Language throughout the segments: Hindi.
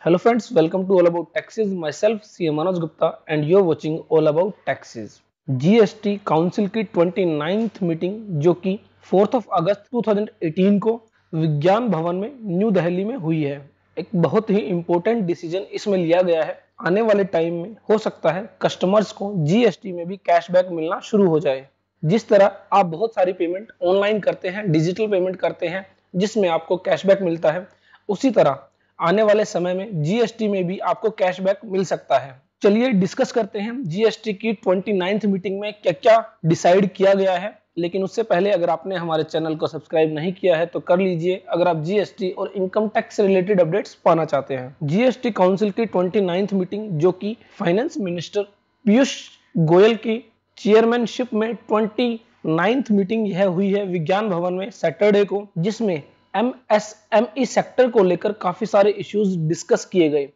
Hello friends, welcome to All About Taxes. Myself CM Manoj Gupta and you're watching All About Taxes. GST council की 29th मीटिंग जो कि 4 अगस्त 2018 को विज्ञान भवन में न्यू दिल्ली में हुई है। एक बहुत ही इंपॉर्टेंट डिसीजन इसमें लिया गया है। आने वाले टाइम में हो सकता है कस्टमर्स को जीएसटी में भी कैशबैक मिलना शुरू हो जाए। जिस तरह आप बहुत सारी पेमेंट ऑनलाइन करते हैं, डिजिटल पेमेंट करते हैं जिसमें आपको कैशबैक मिलता है, उसी तरह आने वाले समय में जीएसटी में भी आपको कैशबैक मिल सकता है। चलिए डिस्कस करते हैं जीएसटी की 29th मीटिंग में क्या क्या डिसाइड किया गया है। लेकिन उससे पहले अगर आपने हमारे चैनल को सब्सक्राइब नहीं किया है तो कर लीजिए अगर आप जीएसटी और इनकम टैक्स से रिलेटेड अपडेट्स पाना चाहते हैं। जीएसटी काउंसिल की 29th मीटिंग जो कि फाइनेंस मिनिस्टर पीयूष गोयल की चेयरमैनशिप में 29th मीटिंग यह हुई है विज्ञान भवन में सैटरडे को, जिसमें एमएसएमई सेक्टर को लेकर काफी सारे इश्यूज डिस्कस किए गए।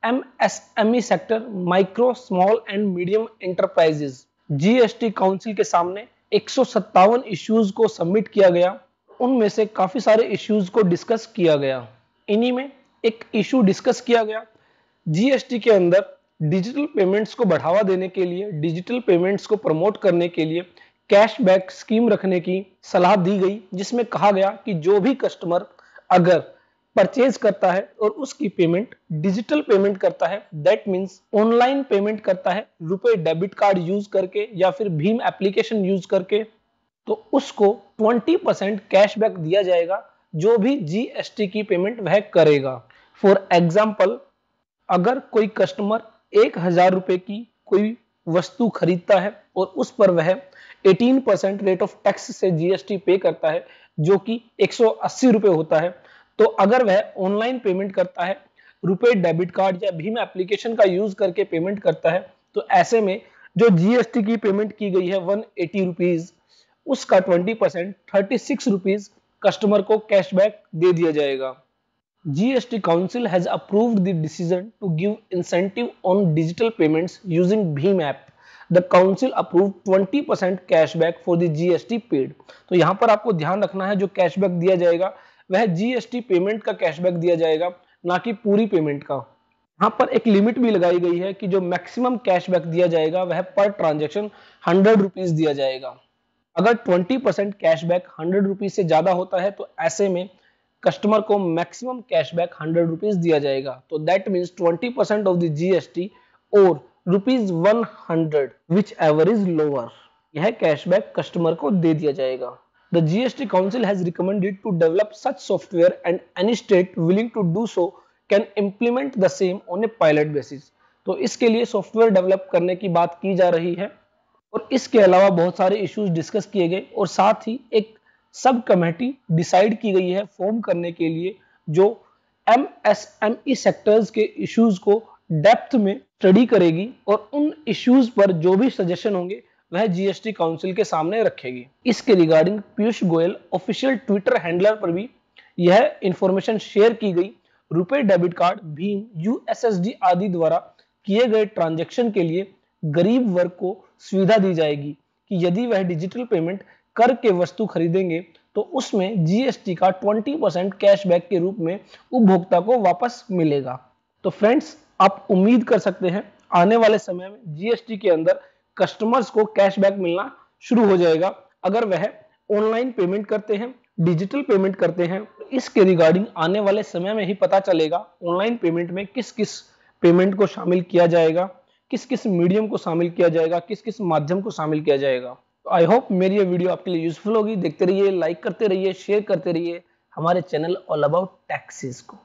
MSME sector micro small and medium enterprises, GST council के सामने 157 इश्यूज को सबमिट किया गया। उनमें से काफी सारे इश्यूज को डिस्कस किया गया। इन्हीं में एक इशू डिस्कस किया गया, जीएसटी के अंदर डिजिटल पेमेंट्स को बढ़ावा देने के लिए, डिजिटल पेमेंट्स को प्रमोट करने के लिए कैशबैक स्कीम रखने की सलाह दी गई, जिसमें कहा गया कि जो भी कस्टमर अगर परचेज करता है और उसकी पेमेंट डिजिटल पेमेंट करता है, दैट मींस ऑनलाइन पेमेंट करता है रुपए डेबिट कार्ड यूज करके या फिर भीम एप्लीकेशन यूज करके, तो उसको 20% कैशबैक दिया जाएगा जो भी जीएसटी की पेमेंट वह करेगा। फॉर एग्जाम्पल, अगर कोई कस्टमर 1000 रुपए की कोई वस्तु खरीदता है और उस पर वह 18% रेट ऑफ टैक्स से जीएसटी पे करता है जो कि 180 रुपए होता है, तो अगर वह ऑनलाइन पेमेंट करता है, रुपए डेबिट कार्ड या भीम एप्लीकेशन का यूज करके पेमेंट करता है, तो ऐसे में जो जीएसटी की पेमेंट की गई है 180 रुपीज, उसका 20% 36 रुपीज कस्टमर को कैशबैक दे दिया जाएगा। GST Council has approved the decision to give incentive on digital payments using Bheem app. The council approved 20% cashback for the GST paid. तो यहाँ पर आपको ध्यान रखना है, जो कैशबैक दिया जाएगा वह जीएसटी पेमेंट का कैशबैक दिया जाएगा, ना कि पूरी पेमेंट का। यहाँ पर एक लिमिट भी लगाई गई है कि जो मैक्सिमम कैशबैक दिया जाएगा वह पर ट्रांजेक्शन 100 रुपीज दिया जाएगा। अगर 20% कैशबैक 100 रुपीज से ज्यादा होता है तो ऐसे में कस्टमर को मैक्सिमम कैशबैक 100 रुपीज दिया जाएगा। तो that means 20% of the GST और ₹100 विच एवर इज लोअर, यह कैशबैक कस्टमर को दे दिया जाएगा। The GST council has recommended to develop such software and any state willing to do so can implement the same on a pilot basis. तो इसके लिए सॉफ्टवेयर डेवलप करने की बात की जा रही है और इसके अलावा बहुत सारे इश्यूज डिस्कस किए गए और साथ ही एक सब कमेटी डिसाइड की गई है फॉर्म करने के लिए जो एमएसएमई सेक्टर्स के इश्यूज को डेप्थ में स्टडी करेगी और उन इश्यूज पर जो भी सजेशन होंगे वह जीएसटी काउंसिल के सामने रखेगी। इसके regarding Piyush Goyal official Twitter handler पर भी यह इंफॉर्मेशन शेयर की गई। रुपए डेबिट कार्ड, भीम, यूएसएसडी आदि द्वारा किए गए ट्रांजैक्शन के लिए गरीब वर्ग को सुविधा दी जाएगी कि यदि वह डिजिटल पेमेंट करके वस्तु खरीदेंगे तो उसमें जीएसटी का 20% कैशबैक के रूप में उपभोक्ता को वापस मिलेगा। तो फ्रेंड्स, आप उम्मीद कर सकते हैं आने वाले समय में जीएसटी के अंदर कस्टमर्स को कैशबैक मिलना शुरू हो जाएगा अगर वह ऑनलाइन पेमेंट करते हैं, डिजिटल पेमेंट करते हैं। इसके रिगार्डिंग आने वाले समय में ही पता चलेगा ऑनलाइन पेमेंट में किस किस पेमेंट को शामिल किया जाएगा, किस किस मीडियम को शामिल किया जाएगा, किस किस माध्यम को शामिल किया जाएगा। तो आई होप मेरी ये वीडियो आपके लिए यूजफुल होगी। देखते रहिए, लाइक करते रहिए, शेयर करते रहिए हमारे चैनल ऑल अबाउट टैक्सेस को।